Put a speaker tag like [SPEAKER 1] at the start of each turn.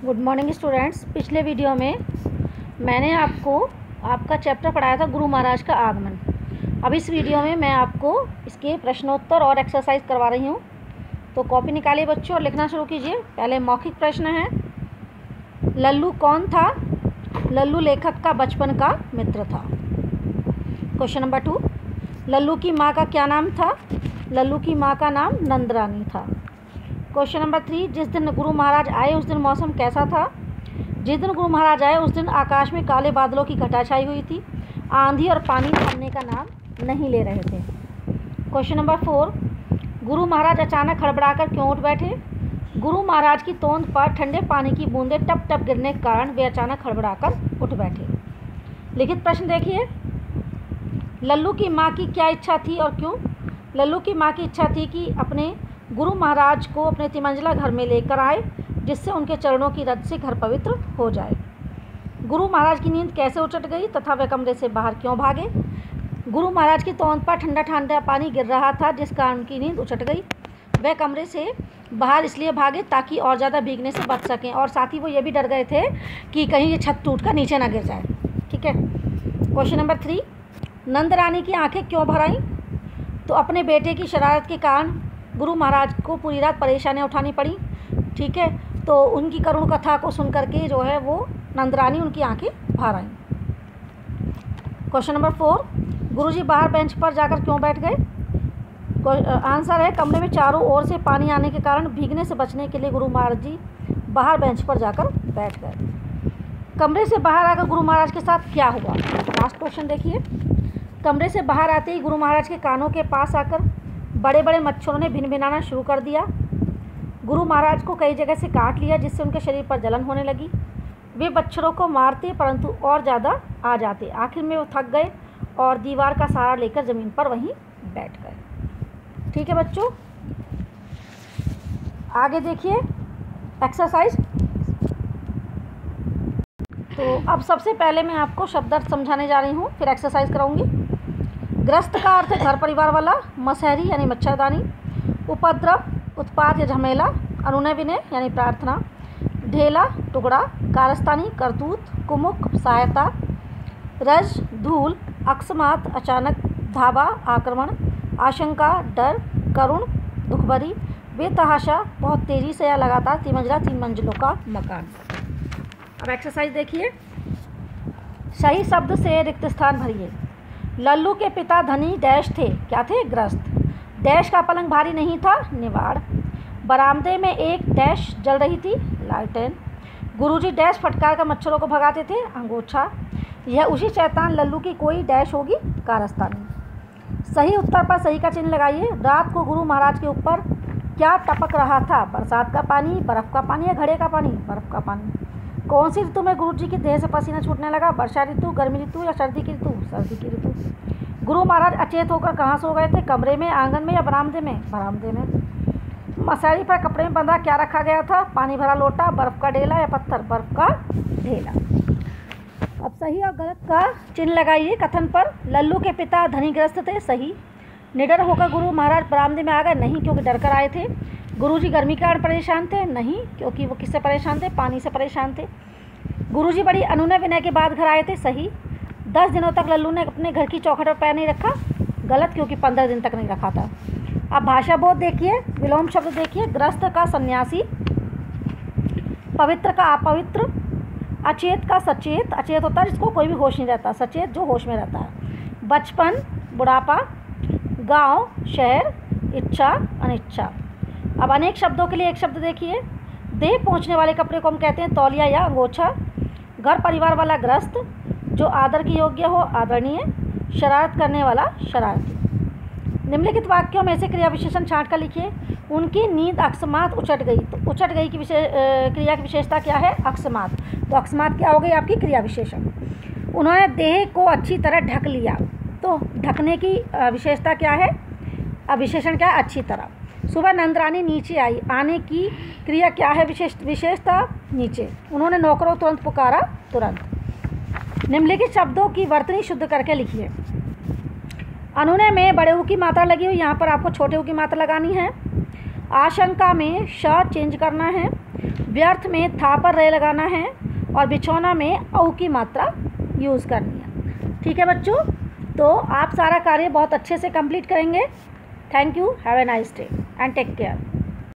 [SPEAKER 1] Good morning students. पिछले video में मैंने आपको आपका चैप्टर पढ़ाया था गुरु महाराज का आगमन। अब इस वीडियो में मैं आपको इसके प्रश्नोत्तर और एक्सरसाइज करवा रही हूँ। तो कॉपी निकालिए बच्चों और लिखना शुरू कीजिए। पहले मौखिक प्रश्न है, लल्लू कौन था? लल्लू लेखक का बचपन का मित्र था। क्वेश्चन नंबर 2, लल्लू की माँ का क्या नाम था? लल्लू की माँ का नाम नंदरानी था। क्वेश्चन नंबर 3, जिस दिन गुरु महाराज आए उस दिन मौसम कैसा था? जिस दिन गुरु महाराज आए उस दिन आकाश में काले बादलों की घटा छाई हुई थी। आंधी और पानी थमने का नाम नहीं ले रहे थे। क्वेश्चन नंबर 4, गुरु महाराज अचानक हड़बड़ाकर क्यों उठ बैठे? गुरु महाराज की तोंद पर ठंडे पानी की बूंदें टप टप गिरने के कारण वे अचानक हड़बड़ाकर उठ बैठे। लिखित प्रश्न देखिए, लल्लू की माँ की क्या इच्छा थी और क्यों? लल्लू की माँ की इच्छा थी कि अपने गुरु महाराज को अपने तिमंजिला घर में लेकर आए, जिससे उनके चरणों की रज से घर पवित्र हो जाए। गुरु महाराज की नींद कैसे उचट गई तथा वे कमरे से बाहर क्यों भागे? गुरु महाराज की तोंद पर ठंडा ठंडा पानी गिर रहा था, जिस कारण उनकी नींद उचट गई। वे कमरे से बाहर इसलिए भागे ताकि और ज़्यादा भीगने से बच सकें, और साथ ही वो ये भी डर गए थे कि कहीं ये छत टूट कर नीचे ना गिर जाए। ठीक है। क्वेश्चन नंबर 3, नंदरानी की आंखें क्यों भर आईं? तो अपने बेटे की शरारत के कारण गुरु महाराज को पूरी रात परेशानियाँ उठानी पड़ी। ठीक है, तो उनकी करुण कथा को सुन करके जो है वो नंदरानी उनकी आंखें भर आईं। क्वेश्चन नंबर 4, गुरुजी बाहर बेंच पर जाकर क्यों बैठ गए? आंसर है, कमरे में चारों ओर से पानी आने के कारण भीगने से बचने के लिए गुरु महाराज जी बाहर बेंच पर जाकर बैठ गए। कमरे से बाहर आकर गुरु महाराज के साथ क्या हुआ? लास्ट क्वेश्चन देखिए, कमरे से बाहर आते ही गुरु महाराज के कानों के पास आकर बड़े बड़े मच्छरों ने भिनभिनाना शुरू कर दिया। गुरु महाराज को कई जगह से काट लिया, जिससे उनके शरीर पर जलन होने लगी। वे मच्छरों को मारते परंतु और ज़्यादा आ जाते। आखिर में वो थक गए और दीवार का सहारा लेकर ज़मीन पर वहीं बैठ गए। ठीक है बच्चों, आगे देखिए एक्सरसाइज। तो अब सबसे पहले मैं आपको शब्दार्थ समझाने जा रही हूँ, फिर एक्सरसाइज कराऊंगी। ग्रस्त का अर्थ है घर परिवार वाला, मसहरी यानी मच्छरदानी, उपद्रव उत्पात या झमेला, अनुनय विनय यानी प्रार्थना, ढेला टुकड़ा, कारस्तानी करतूत, कुमुख सहायता, रज धूल, अकस्मात अचानक, धावा आक्रमण, आशंका डर, करुण दुखभरी, बेतहाशा बहुत तेज़ी से या लगातार, तिमंजिला 3 मंजिलों का मकान। अब एक्सरसाइज देखिए, सही शब्द से रिक्त स्थान भरिए। लल्लू के पिता धनी डैश थे, क्या थे? ग्रस्त। डैश का पलंग भारी नहीं था, निवाड़। बरामदे में एक डैश जल रही थी, लालटेन। गुरुजी डैश फटकार कर मच्छरों को भगाते थे, अंगोछा। यह उसी शैतान लल्लू की कोई डैश होगी, कारस्तानी। सही उत्तर पर सही का चिन्ह लगाइए। रात को गुरु महाराज के ऊपर क्या टपक रहा था? बरसात का पानी, बर्फ़ का पानी या घड़े का पानी? बर्फ़ का पानी। कौन सी ऋतु में गुरुजी के देह से पसीना छूटने लगा? वर्षा ऋतु, गर्मी ऋतु या सर्दी की ऋतु? सर्दी की ऋतु। गुरु महाराज अचेत होकर कहाँ सो गए थे? कमरे में, आंगन में या बरामदे में? बरामदे में। मसारी पर कपड़े में बंधा क्या रखा गया था? पानी भरा लोटा, बर्फ़ का ढेला या पत्थर? बर्फ़ का ढेला। अब सही और गलत का चिन्ह लगाइए कथन पर। लल्लू के पिता धनीग्रस्त थे, सही। निडर होकर गुरु महाराज बरामदे में आ गए, नहीं, क्योंकि डर कर आए थे। गुरुजी गर्मी के कारण परेशान थे, नहीं, क्योंकि वो किससे परेशान थे? पानी से परेशान थे। गुरुजी बड़ी अनुनय विनय के बाद घर आए थे, सही। 10 दिनों तक लल्लू ने अपने घर की चौखट पर पैर नहीं रखा, गलत, क्योंकि 15 दिन तक नहीं रखा था। अब भाषा बोध देखिए, विलोम शब्द देखिए। ग्रस्त का सन्यासी, पवित्र का अपवित्र, अचेत का सचेत, अचेत होता है जिसको कोई भी होश नहीं रहता, सचेत जो होश में रहता है। बचपन, बुढ़ापा, गांव, शहर, इच्छा, अनिच्छा। अब अनेक शब्दों के लिए एक शब्द देखिए। देह पहुँचने वाले कपड़े को हम कहते हैं तौलिया या अंगोछा। घर परिवार वाला ग्रस्त, जो आदर की योग्य हो आदरणीय, शरारत करने वाला शरारती। निम्नलिखित वाक्यों में से क्रिया विशेषण छांट कर लिखिए। उनकी नींद अकस्मात उचट गई। तो उचट गई की क्रिया की विशेषता क्या है? अकस्मात। तो अकस्मात क्या हो गई आपकी क्रिया विशेषण। उन्होंने देह को अच्छी तरह ढक लिया, तो ढकने की विशेषता क्या है? विशेषण क्या है? अच्छी तरह। सुबह नंदरानी नीचे आई, आने की क्रिया क्या है? विशेषता नीचे। उन्होंने नौकरों तुरंत पुकारा, तुरंत। निम्नलिखित शब्दों की वर्तनी शुद्ध करके लिखिए। अनुनय में बड़े ऊ की मात्रा लगी हुई, यहाँ पर आपको छोटे ऊ की मात्रा लगानी है। आशंका में श चेंज करना है। व्यर्थ में था पर रे लगाना है और बिछौना में औ की मात्रा यूज़ करनी है। ठीक है बच्चों, तो आप सारा कार्य बहुत अच्छे से कंप्लीट करेंगे। Thank you, have a nice day and take care.